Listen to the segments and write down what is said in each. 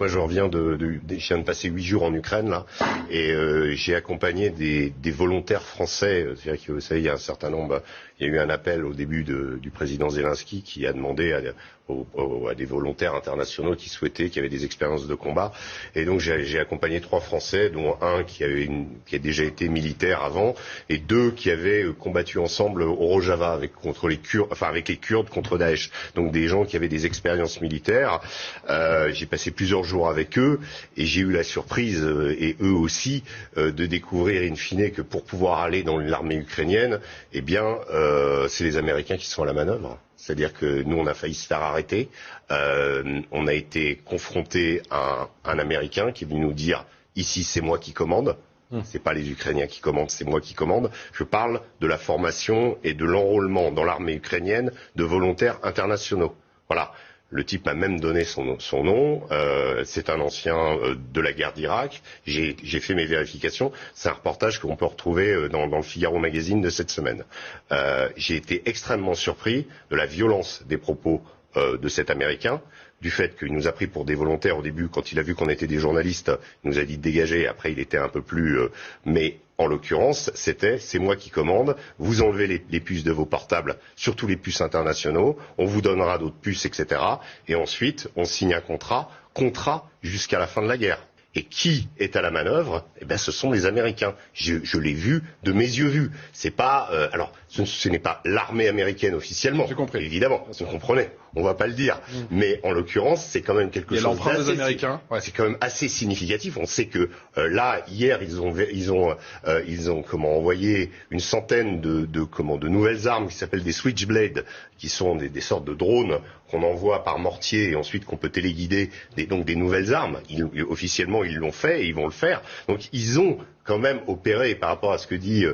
Moi, je reviens je viens de passer 8 jours en Ukraine, là, et j'ai accompagné des volontaires français. C'est-à-dire que, vous savez, il y a un certain nombre. Il y a eu un appel au début du président Zelensky qui a demandé à des volontaires internationaux qui avaient des expériences de combat. Et donc, j'ai accompagné 3 Français, dont un qui a déjà été militaire avant, et 2 qui avaient combattu ensemble au Rojava avec les Kurdes contre Daesh. Donc, des gens qui avaient des expériences militaires. J'ai passé plusieurs jours avec eux et j'ai eu la surprise, et eux aussi, de découvrir in fine que pour pouvoir aller dans l'armée ukrainienne, eh bien, c'est les Américains qui sont à la manœuvre. C'est-à-dire que nous, on a failli se faire arrêter. On a été confronté à un Américain qui est venu nous dire « Ici, c'est moi qui commande ». C'est pas les Ukrainiens qui commandent, c'est moi qui commande. Je parle de la formation et de l'enrôlement dans l'armée ukrainienne de volontaires internationaux. Voilà. Le type m'a même donné son nom. C'est un ancien de la guerre d'Irak. J'ai fait mes vérifications. C'est un reportage qu'on peut retrouver dans le Figaro Magazine de cette semaine. J'ai été extrêmement surpris de la violence des propos de cet Américain, du fait qu'il nous a pris pour des volontaires au début. Quand il a vu qu'on était des journalistes, il nous a dit de dégager. Après, il était un peu plus... mais en l'occurrence, c'est moi qui commande. Vous enlevez les puces de vos portables, surtout les puces internationaux. On vous donnera d'autres puces, etc. Et ensuite, on signe un contrat jusqu'à la fin de la guerre. Et qui est à la manœuvre? Eh ben, ce sont les Américains. Je l'ai vu de mes yeux vus. C'est pas, alors, ce n'est pas l'armée américaine officiellement. J'ai compris. Évidemment, vous comprenez. On va pas le dire. Mais en l'occurrence, c'est quand même quelque chose. L'empreinte des Américains. Ouais. C'est quand même assez significatif. On sait que là, hier, ils ont envoyé une centaine de nouvelles armes qui s'appellent des Switchblade, qui sont des sortes de drones qu'on envoie par mortier et ensuite qu'on peut téléguider, donc des nouvelles armes. Officiellement, ils l'ont fait et ils vont le faire. Donc, ils ont quand même opéré par rapport à ce que dit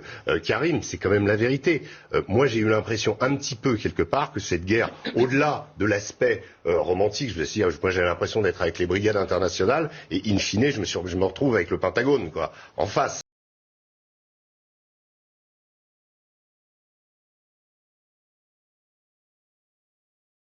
Karim, c'est quand même la vérité. Moi, j'ai eu l'impression un petit peu quelque part que cette guerre, au-delà de l'aspect romantique, moi j'ai l'impression d'être avec les brigades internationales et in fine, je me retrouve avec le Pentagone, quoi, en face.